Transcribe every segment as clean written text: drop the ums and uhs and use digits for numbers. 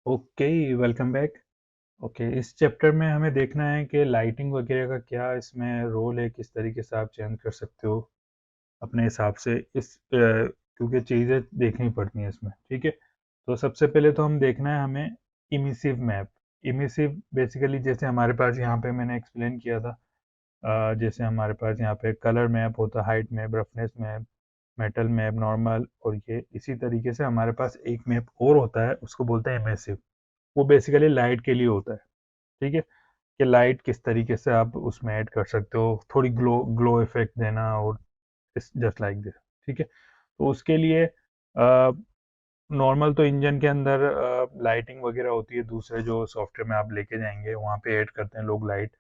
Okay, welcome back. Okay, इस chapter में हमें देखना है कि लाइटिंग वगैरह का क्या इसमें रोल है, किस तरीके से आप चेंज कर सकते हो अपने हिसाब से क्योंकि चीज़ें देखनी पड़ती हैं इसमें। ठीक है, तो सबसे पहले तो हम देखना है हमें इमिसिव मैप। इमिसिव बेसिकली जैसे हमारे पास यहाँ पे मैंने एक्सप्लेन किया था, जैसे हमारे पास यहाँ पे कलर मैप होता है, height map, roughness map, metal map, normal, और ये इसी तरीके से हमारे पास एक मैप और होता है, उसको बोलते हैं इमिसिव। वो बेसिकली लाइट के लिए होता है। ठीक है, कि लाइट किस तरीके से आप उसमें ऐड कर सकते हो, थोड़ी ग्लो ग्लो इफेक्ट देना, और जस्ट लाइक दिस। ठीक है, तो उसके लिए नॉर्मल तो इंजन के अंदर लाइटिंग वगैरह होती है, दूसरे जो सॉफ्टवेयर में आप लेके जाएंगे वहाँ पे ऐड करते हैं लोग लाइट,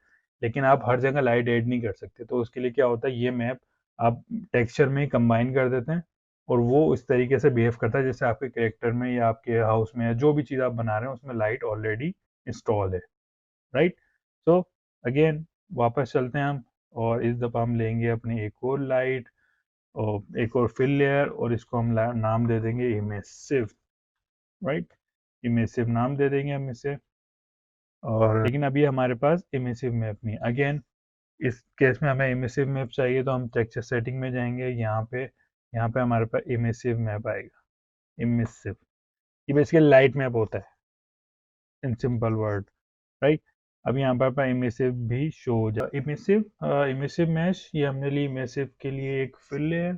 लेकिन आप हर जगह लाइट ऐड नहीं कर सकते। तो उसके लिए क्या होता है, ये मैप आप टेक्सचर में कंबाइन कर देते हैं, और वो इस तरीके से बिहेव करता है जैसे आपके कैरेक्टर में या आपके हाउस में या जो भी चीज़ आप बना रहे हैं उसमें लाइट ऑलरेडी इंस्टॉल है। राइट, सो अगेन वापस चलते हैं हम, और इस दफ़ा हम लेंगे अपनी एक और लाइट और एक और फिल लेयर, और इसको हम नाम दे देंगे इमेसिव। राइट, इमेसिव नाम दे देंगे हम इसे। और लेकिन अभी हमारे पास इमेसिव मैप नहीं। अगेन इस केस में हमें इमेसिव मैप चाहिए, तो हम टेक्सचर सेटिंग में जाएंगे, यहाँ पे हमारे पास इमेसिव मैप आएगा। इमेसिव, ये बेसिकली लाइट मैप होता है इन सिंपल वर्ड। राइट, अब यहाँ पर इमेसिव भी शो हो जाए। इमेसिव इमेसिव मैश, ये हमने ली इमेसिव के लिए एक फिल लेयर।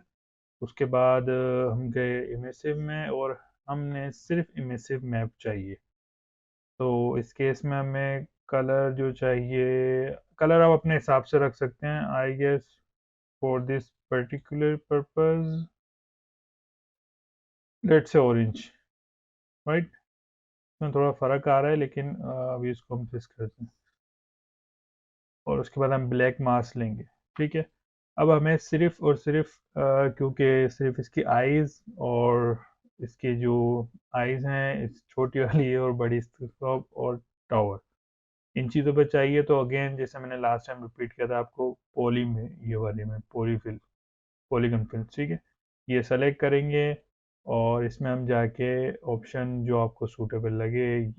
उसके बाद हम गए इमेसिव में, और हमने सिर्फ इमेसिव मैप चाहिए। तो इस केस में हमें कलर जो चाहिए, कलर आप अपने हिसाब से रख सकते हैं, I guess for this particular purpose let's say orange. Right, इसमें थोड़ा फर्क आ रहा है, लेकिन अभी इसको हम फिक्स करते हैं, और उसके बाद हम ब्लैक मास्क लेंगे। ठीक है, अब हमें सिर्फ और सिर्फ क्योंकि सिर्फ इसकी आईज और इसकी जो आईज हैं, इस छोटी वाली है और बड़ी स्कोप और टावर, इन चीज़ों पे चाहिए। तो अगेन जैसे मैंने लास्ट टाइम रिपीट किया था आपको, पॉली में, ये वाली में पॉलीफिल, पॉलीगन फिल। ठीक है, ये सेलेक्ट करेंगे, और इसमें हम जाके ऑप्शन जो आपको सूटेबल लगे,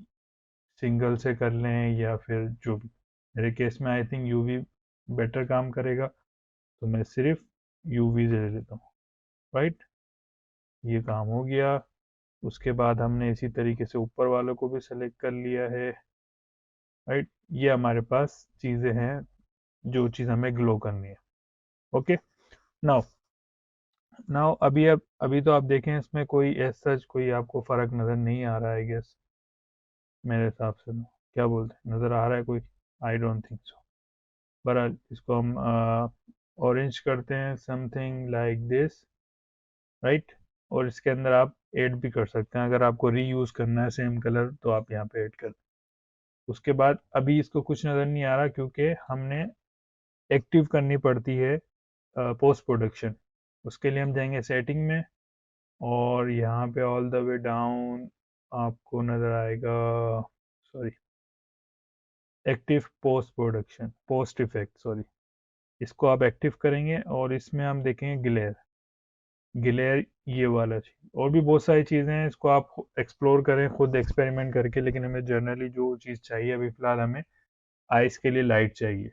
सिंगल से कर लें या फिर जो भी। मेरे केस में आई थिंक यूवी बेटर काम करेगा, तो मैं सिर्फ यूवी से ले लेता हूँ। राइट, ये काम हो गया। उसके बाद हमने इसी तरीके से ऊपर वालों को भी सेलेक्ट कर लिया है। राइट, ये हमारे पास चीज़ें हैं जो चीज़ हमें ग्लो करनी है। ओके, नाउ नाउ अभी तो आप देखें, इसमें कोई सच कोई आपको फ़र्क नज़र नहीं आ रहा है गेस, मेरे हिसाब से तो। क्या बोलते हैं, नज़र आ रहा है कोई? I don't think so. बहरहाल इसको हम ऑरेंज करते हैं, समथिंग लाइक दिस। राइट, और इसके अंदर आप ऐड भी कर सकते हैं, अगर आपको रीयूज़ करना है सेम कलर तो आप यहाँ पे ऐड कर। उसके बाद अभी इसको कुछ नज़र नहीं आ रहा, क्योंकि हमने एक्टिव करनी पड़ती है पोस्ट प्रोडक्शन। उसके लिए हम जाएंगे सेटिंग में, और यहाँ पे ऑल द वे डाउन आपको नज़र आएगा, sorry, active post production, post effect, sorry. इसको आप एक्टिव करेंगे, और इसमें हम देखेंगे ग्लेयर। ग्लेयर ये वाला चीज़, और भी बहुत सारी चीज़ें हैं, इसको आप एक्सप्लोर करें खुद एक्सपेरिमेंट करके, लेकिन हमें जनरली जो चीज़ चाहिए अभी फ़िलहाल, हमें आइस के लिए लाइट चाहिए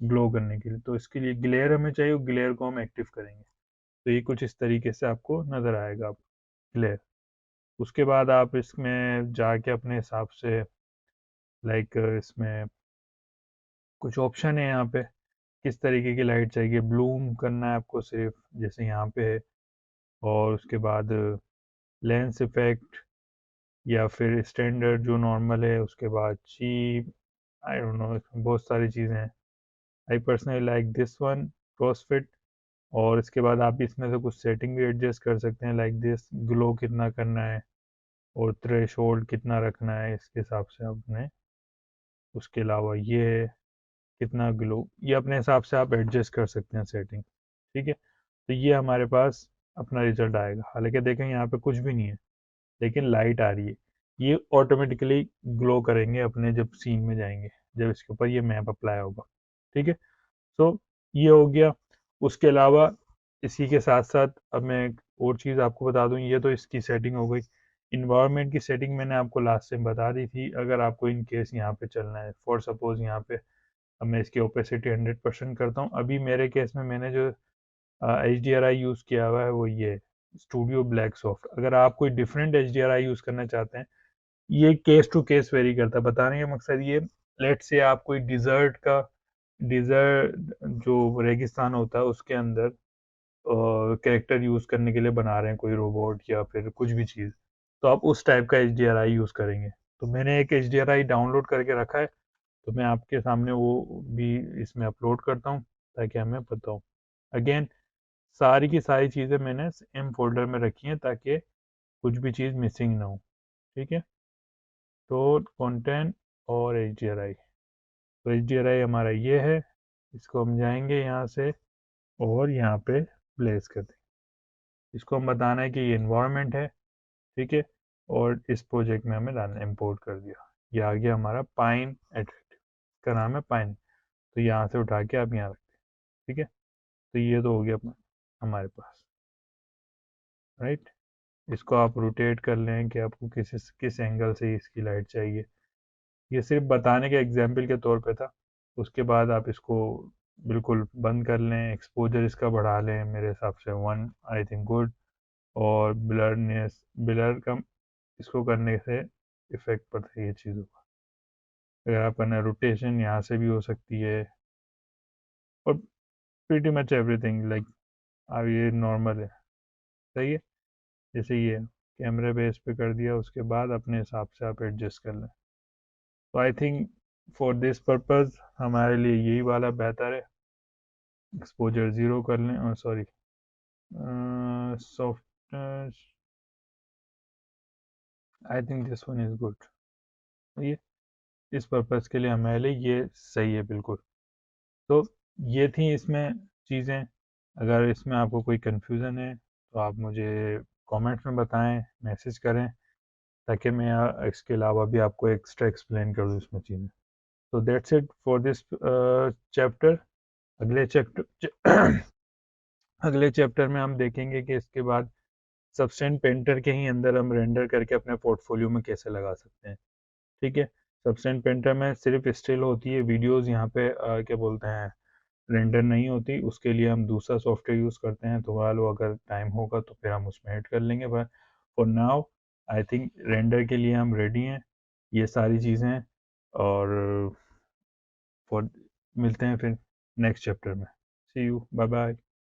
ग्लो करने के लिए, तो इसके लिए ग्लेयर हमें चाहिए, ग्लेयर को हम एक्टिव करेंगे। तो ये कुछ इस तरीके से आपको नज़र आएगा आप ग्लेयर। उसके बाद आप इसमें जाके अपने हिसाब से, लाइक इसमें कुछ ऑप्शन है यहाँ पे, किस तरीके की लाइट चाहिए, ब्लूम करना है आपको सिर्फ, जैसे यहाँ पे है, और उसके बाद लेंस इफेक्ट, या फिर स्टैंडर्ड जो नॉर्मल है, उसके बाद चीप, आई डोंट नो, इसमें बहुत सारी चीज़ें हैं। I personally like this one, CrossFit. और इसके बाद आप इसमें से कुछ सेटिंग भी एडजस्ट कर सकते हैं, लाइक दिस, ग्लो कितना करना है और थ्रेशोल्ड कितना रखना है, इसके हिसाब से आपने। उसके अलावा ये है कितना ग्लो, ये अपने हिसाब से आप एडजस्ट कर सकते हैं सेटिंग। ठीक है, तो ये हमारे पास अपना रिजल्ट आएगा। हालांकि देखें यहाँ पे कुछ भी नहीं है, लेकिन लाइट आ रही है, ये ऑटोमेटिकली ग्लो करेंगे अपने जब सीन में जाएंगे, जब इसके ऊपर ये मैप अप्लाई होगा। ठीक है, तो ये हो गया। उसके अलावा इसी के साथ साथ अब मैं एक और चीज़ आपको बता दूं, ये तो इसकी सेटिंग हो गई। इन्वायरमेंट की सेटिंग मैंने आपको लास्ट टाइम बता दी थी। अगर आपको इन केस यहाँ पे चलना है, फॉर सपोज यहाँ पे अब मैं इसकी ओपेसिटी 100% करता हूँ। अभी मेरे केस में मैंने जो HDRI यूज़ किया हुआ है वो ये स्टूडियो ब्लैक सॉफ्ट। अगर आप कोई डिफरेंट HDRI यूज़ करना चाहते हैं, ये केस टू केस वेरी करता है। बताने का मकसद ये, लेट से आप कोई डिज़र्ट जो रेगिस्तान होता है उसके अंदर कैरेक्टर यूज़ करने के लिए बना रहे हैं कोई रोबोट या फिर कुछ भी चीज़, तो आप उस टाइप का HDRI यूज़ करेंगे। तो मैंने एक HDRI डाउनलोड करके रखा है, तो मैं आपके सामने वो भी इसमें अपलोड करता हूँ ताकि हमें पता हो। अगेन सारी की सारी चीज़ें मैंने सेम फोल्डर में रखी हैं ताकि कुछ भी चीज़ मिसिंग ना हो। ठीक है, तो कंटेंट और HDRI, तो HDRI हमारा ये है। इसको हम जाएंगे यहाँ से और यहाँ पे प्लेस कर देंगे। इसको हम बताना है कि ये इन्वायरमेंट है, ठीक है, और इस प्रोजेक्ट में हमें डालना, इम्पोर्ट कर दिया। ये आ गया हमारा पाइन एट्रिब्यूट, इसका नाम है पाइन। तो यहाँ से उठा के आप यहाँ रखते हैं, ठीक है। तो ये तो हो गया अपना हमारे पास, राइट। इसको आप रोटेट कर लें कि आपको किस एंगल से इसकी लाइट चाहिए। ये सिर्फ बताने के एग्जाम्पल के तौर पे था। उसके बाद आप इसको बिल्कुल बंद कर लें, एक्सपोजर इसका बढ़ा लें, मेरे हिसाब से 1 आई थिंक गुड। और ब्लर कम इसको करने से इफेक्ट पड़ता है ये चीज़ों का। अगर आप करना, रोटेशन यहाँ से भी हो सकती है, और प्रीटी मच एवरीथिंग लाइक अब ये नॉर्मल है, सही है। जैसे ये कैमरे बेस पे कर दिया, उसके बाद अपने हिसाब से आप एडजस्ट कर लें। तो I think for this purpose हमारे लिए यही वाला बेहतर है। एक्सपोजर ज़ीरो कर लें, और sorry soft, I think this one is good. ये इस पर्पज़ के लिए हमारे लिए ये सही है बिल्कुल। तो ये थी इसमें चीज़ें। अगर इसमें आपको कोई कन्फ्यूज़न है तो आप मुझे कमेंट्स में बताएं, मैसेज करें, ताकि मैं इसके अलावा भी आपको एक्स्ट्रा एक्सप्लेन कर दूँ इसमें चीज़ें। तो that's it for this chapter. अगले चैप्टर अगले चैप्टर में हम देखेंगे कि इसके बाद सबस्टेंट पेंटर के ही अंदर हम रेंडर करके अपने पोर्टफोलियो में कैसे लगा सकते हैं। ठीक है, सबस्टेंट पेंटर में सिर्फ स्टिल होती है, वीडियोस यहाँ पे क्या बोलते हैं रेंडर नहीं होती। उसके लिए हम दूसरा सॉफ्टवेयर यूज़ करते हैं, तो वालो अगर टाइम होगा तो फिर हम उसमें ऐड कर लेंगे। पर for now I think render के लिए हम रेडी हैं, ये सारी चीज़ें। और फॉर मिलते हैं फिर नेक्स्ट चैप्टर में। सी यू, बाय बाय।